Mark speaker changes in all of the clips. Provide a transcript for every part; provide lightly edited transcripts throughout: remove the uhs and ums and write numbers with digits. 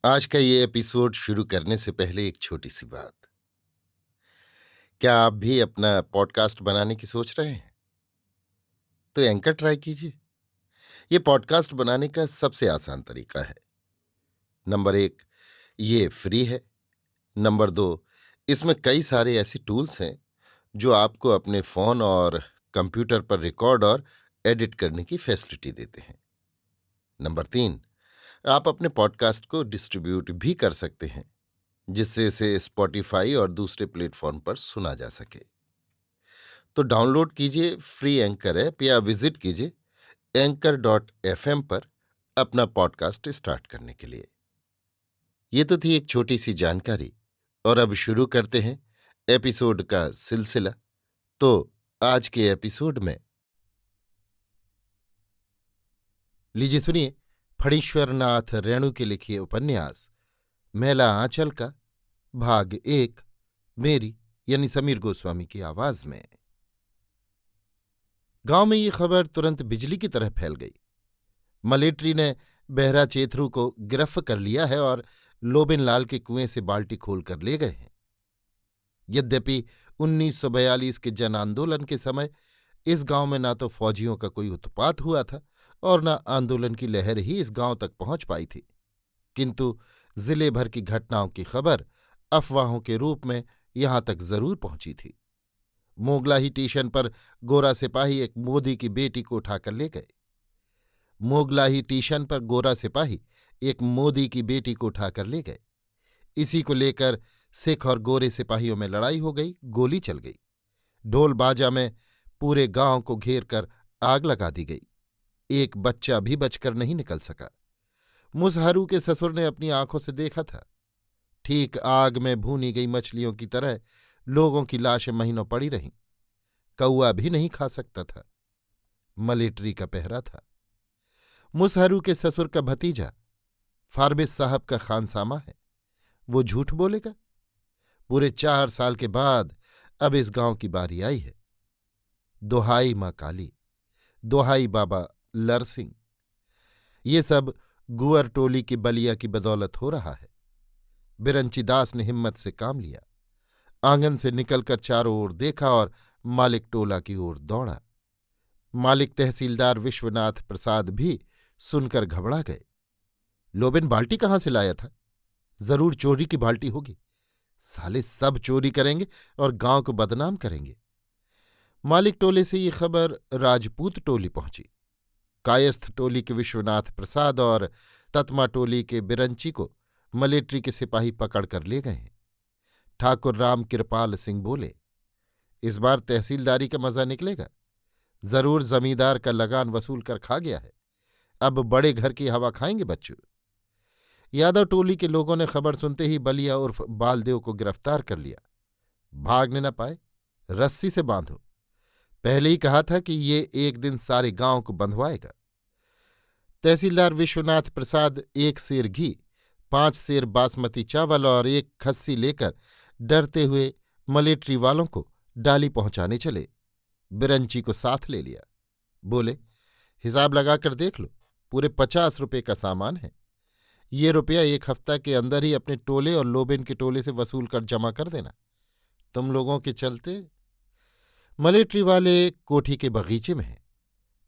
Speaker 1: आज का ये एपिसोड शुरू करने से पहले एक छोटी सी बात। क्या आप भी अपना पॉडकास्ट बनाने की सोच रहे हैं? तो एंकर ट्राई कीजिए। ये पॉडकास्ट बनाने का सबसे आसान तरीका है। नंबर एक, ये फ्री है। नंबर दो, इसमें कई सारे ऐसे टूल्स हैं जो आपको अपने फोन और कंप्यूटर पर रिकॉर्ड और एडिट करने की फैसिलिटी देते हैं। नंबर तीन, आप अपने पॉडकास्ट को डिस्ट्रीब्यूट भी कर सकते हैं, जिससे इसे स्पॉटिफाई और दूसरे प्लेटफॉर्म पर सुना जा सके। तो डाउनलोड कीजिए फ्री एंकर ऐप या विजिट कीजिए anchor.fm पर अपना पॉडकास्ट स्टार्ट करने के लिए। ये तो थी एक छोटी सी जानकारी, और अब शुरू करते हैं एपिसोड का सिलसिला। तो आज के एपिसोड में लीजिए सुनिए फणीश्वर नाथ रेणु के लिखे उपन्यास मैला आंचल का भाग एक, मेरी यानी समीर गोस्वामी की आवाज में। गांव में ये खबर तुरंत बिजली की तरह फैल गई। मलेट्री ने बहरा चेथरू को गिरफ्त कर लिया है और लोबिन लाल के कुएं से बाल्टी खोलकर ले गए हैं। यद्यपि 1942 के जन आंदोलन के समय इस गांव में ना तो फौजियों का कोई उत्पात हुआ था और न आंदोलन की लहर ही इस गांव तक पहुंच पाई थी, किंतु जिले भर की घटनाओं की खबर अफवाहों के रूप में यहां तक जरूर पहुंची थी। मोगलाही स्टेशन पर गोरा सिपाही एक मोदी की बेटी को उठाकर ले गए। मोगलाही स्टेशन पर गोरा सिपाही एक मोदी की बेटी को उठाकर ले गए। इसी को लेकर सिख और गोरे सिपाहियों में लड़ाई हो गई, गोली चल गई। ढोल बाजा में पूरे गांव को घेर कर आग लगा दी गई। एक बच्चा भी बचकर नहीं निकल सका। मुसहरू के ससुर ने अपनी आंखों से देखा था। ठीक आग में भूनी गई मछलियों की तरह लोगों की लाशें महीनों पड़ी रहीं। कौआ भी नहीं खा सकता था। मलेट्री का पहरा था। मुसहरू के ससुर का भतीजा फारबिस साहब का खानसामा है। वो झूठ बोलेगा? पूरे 4 साल के बाद अब इस गांव की बारी आई है। दोहाई मां काली, दोहाई बाबा लरसिंह, ये सब गुअर टोली की बलिया की बदौलत हो रहा है। बिरंची दास ने हिम्मत से काम लिया। आंगन से निकलकर चारों ओर देखा और मालिक टोला की ओर दौड़ा। मालिक तहसीलदार विश्वनाथ प्रसाद भी सुनकर घबरा गए। लोबिन बाल्टी कहाँ से लाया था? जरूर चोरी की बाल्टी होगी। साले सब चोरी करेंगे और गांव को बदनाम करेंगे। मालिक टोले से ये खबर राजपूत टोली पहुंची। कायस्थ टोली के विश्वनाथ प्रसाद और ततमा टोली के बिरंची को मलेट्री के सिपाही पकड़कर ले गए हैं। ठाकुर राम कृपाल सिंह बोले, इस बार तहसीलदारी का मजा निकलेगा। जरूर जमींदार का लगान वसूल कर खा गया है। अब बड़े घर की हवा खाएंगे बच्चों। यादव टोली के लोगों ने खबर सुनते ही बलिया उर्फ बालदेव को गिरफ्तार कर लिया। भागने न पाए, रस्सी से बांधो। पहले ही कहा था कि ये एक दिन सारे गांव को बंधवाएगा। तहसीलदार विश्वनाथ प्रसाद 1 सेर घी, 5 सेर बासमती चावल और 1 खस्सी लेकर डरते हुए मलेट्री वालों को डाली पहुंचाने चले। बिरंची को साथ ले लिया। बोले, हिसाब लगाकर देख लो, पूरे 50 रुपये का सामान है। ये रुपया 1 हफ्ता के अंदर ही अपने टोले और लोबिन के टोले से वसूल कर जमा कर देना। तुम लोगों के चलते। मलेट्री वाले कोठी के बगीचे में हैं।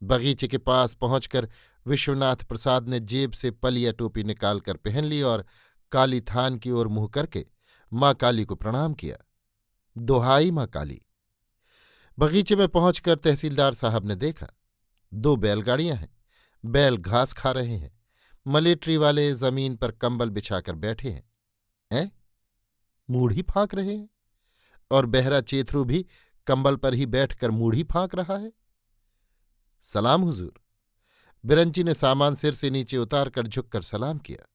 Speaker 1: बगीचे के पास पहुंचकर विश्वनाथ प्रसाद ने जेब से पलिया टोपी निकालकर पहन ली और काली थान की ओर मुंह करके मां काली को प्रणाम किया। दोहाई मां काली। बगीचे में पहुंचकर तहसीलदार साहब ने देखा 2 बैलगाड़ियां हैं। बैल घास खा रहे हैं। मलेट्री वाले जमीन पर कंबल बिछाकर बैठे हैं। हैं? मूढ़ी फांक रहे हैं। और बहरा चेथरू भी कंबल पर ही बैठकर मूढ़ी फांक रहा है। सलाम हुजूर। बिरंची ने सामान सिर से नीचे उतारकर झुककर सलाम किया।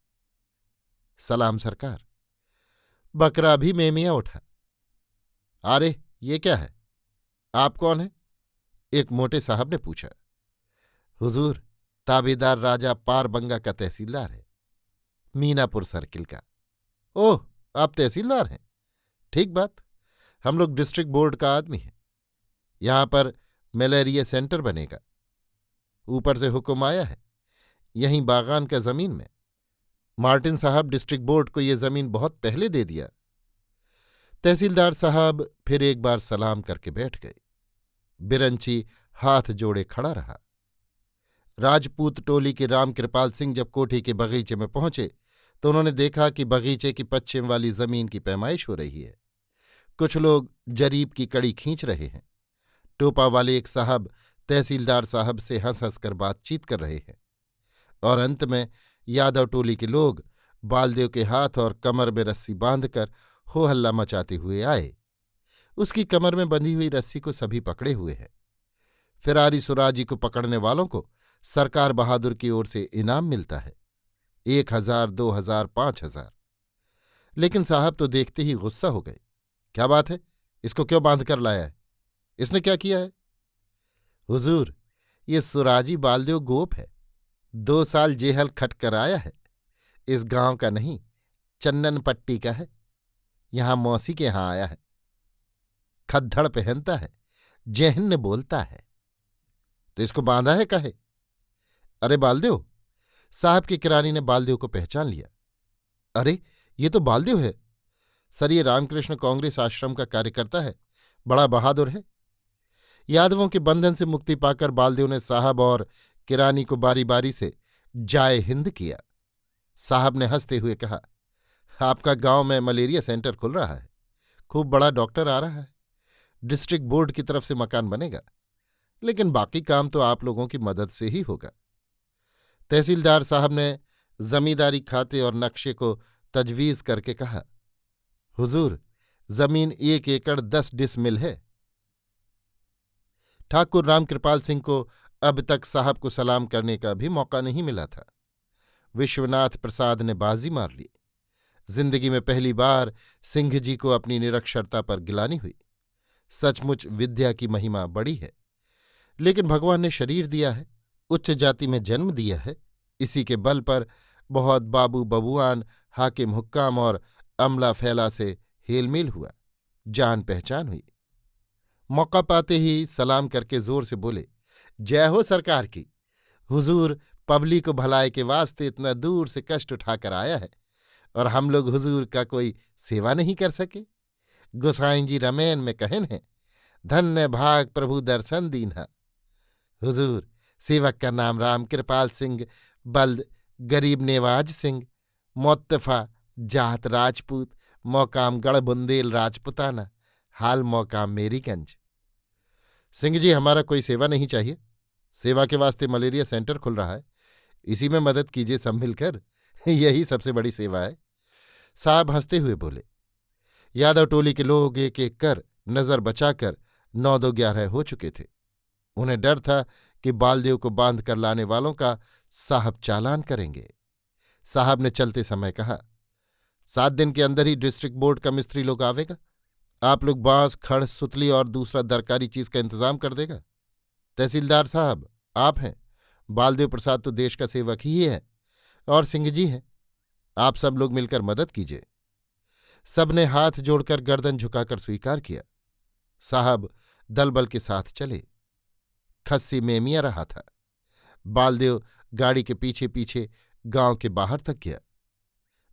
Speaker 1: सलाम सरकार। बकरा भी मेमिया उठा। अरे ये क्या है? आप कौन है? एक मोटे साहब ने पूछा। हुजूर, ताबेदार राजा पारबंगा का तहसीलदार है, मीनापुर सर्किल का। ओह, आप तहसीलदार हैं? ठीक बात। हम लोग डिस्ट्रिक्ट बोर्ड का आदमी हैं। यहां पर मलेरिया सेंटर बनेगा। ऊपर से हुक्म आया है, यहीं बागान का जमीन में। मार्टिन साहब डिस्ट्रिक्ट बोर्ड को ये जमीन बहुत पहले दे दिया। तहसीलदार साहब फिर एक बार सलाम करके बैठ गए। बिरंची हाथ जोड़े खड़ा रहा। राजपूत टोली के रामकृपाल सिंह जब कोठी के बगीचे में पहुंचे तो उन्होंने देखा कि बगीचे की पश्चिम वाली जमीन की पैमाइश हो रही है। कुछ लोग जरीब की कड़ी खींच रहे हैं। टोपा वाले एक साहब तहसीलदार साहब से हंस हंस कर बातचीत कर रहे हैं और अंत में यादव टोली के लोग बालदेव के हाथ और कमर में रस्सी बांधकर हो हल्ला मचाते हुए आए। उसकी कमर में बंधी हुई रस्सी को सभी पकड़े हुए हैं। फिरारी सुराजी को पकड़ने वालों को सरकार बहादुर की ओर से इनाम मिलता है, 1000, 2000, 5000। लेकिन साहब तो देखते ही गुस्सा हो गए। क्या बात है, इसको क्यों बांध कर लाया है? इसने क्या किया है? हुजूर, ये सुराजी बालदेव गोप है, 2 साल जेहल खट कर आया है। इस गांव का नहीं, चन्नन पट्टी का है। यहां मौसी के यहां आया है। खद्दड़ पहनता है, जहन्न बोलता है। तो इसको बांधा है काहे? अरे बालदेव! साहब के किरानी ने बालदेव को पहचान लिया। अरे, ये तो बालदेव है सर, ये रामकृष्ण कांग्रेस आश्रम का कार्यकर्ता है, बड़ा बहादुर है। यादवों के बंधन से मुक्ति पाकर बालदेव ने साहब और किरानी को बारी बारी से जाए हिंद किया। साहब ने हंसते हुए कहा, आपका गांव में मलेरिया सेंटर खुल रहा है, खूब बड़ा डॉक्टर आ रहा है, डिस्ट्रिक्ट बोर्ड की तरफ से मकान बनेगा, लेकिन बाकी काम तो आप लोगों की मदद से ही होगा। तहसीलदार साहब ने जमींदारी खाते और नक्शे को तजवीज करके कहा, हुजूर, जमीन 1 एकड़ 10 डिसमिल है। ठाकुर रामकृपाल सिंह को अब तक साहब को सलाम करने का भी मौका नहीं मिला था। विश्वनाथ प्रसाद ने बाजी मार ली। जिंदगी में पहली बार सिंह जी को अपनी निरक्षरता पर गिलानी हुई। सचमुच विद्या की महिमा बड़ी है, लेकिन भगवान ने शरीर दिया है, उच्च जाति में जन्म दिया है, इसी के बल पर बहुत बाबू बबुआन, हाकिम हुक्काम और अमला फैला से हेलमेल हुआ, जान पहचान हुई। मौका पाते ही सलाम करके जोर से बोले, जय हो सरकार की। हुजूर पब्लिक को भलाई के वास्ते इतना दूर से कष्ट उठाकर आया है और हम लोग हुजूर का कोई सेवा नहीं कर सके। गोसाई जी रमैन में कहन है, धन्य भाग प्रभु दर्शन दीन्हा। हुजूर, सेवक का नाम रामकृपाल सिंह, बल्द गरीब नेवाज सिंह, मोत्तफा जात राजपूत, मौकाम गढ़ बुंदेल राजपुताना, हाल मौकाम मेरीगंज। सिंह जी, हमारा कोई सेवा नहीं चाहिए। सेवा के वास्ते मलेरिया सेंटर खुल रहा है, इसी में मदद कीजिए सब मिलकर, यही सबसे बड़ी सेवा है। साहब हंसते हुए बोले। यादव टोली के लोग एक एक कर नजर बचाकर 9-2-11 हो चुके थे। उन्हें डर था कि बालदेव को बांध कर लाने वालों का साहब चालान करेंगे। साहब ने चलते समय कहा, 7 दिन के अंदर ही डिस्ट्रिक्ट बोर्ड का मिस्त्री लोग आवेगा। आप लोग बांस, खड़, सुतली और दूसरा दरकारी चीज का इंतजाम कर देगा। तहसीलदार साहब आप हैं, बालदेव प्रसाद तो देश का सेवक ही है, और सिंह जी हैं। आप सब लोग मिलकर मदद कीजिए। सबने हाथ जोड़कर गर्दन झुकाकर स्वीकार किया। साहब दलबल के साथ चले। खस्सी मेमिया रहा था। बालदेव गाड़ी के पीछे पीछे गांव के बाहर तक गया।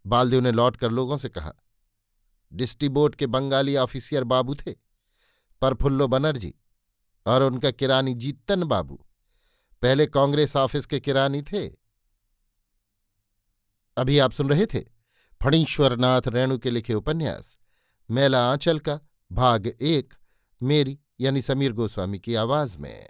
Speaker 1: बालदेव ने लौटकर लोगों से कहा, डिस्ट्रिक्ट बोर्ड के बंगाली ऑफिसियर बाबू थे, परफुल्लो बनर्जी, और उनका किरानी जीतन बाबू, पहले कांग्रेस ऑफिस के किरानी थे। अभी आप सुन रहे थे फणीश्वरनाथ रेणु के लिखे उपन्यास मैला आंचल का भाग 1, मेरी यानी समीर गोस्वामी की आवाज में।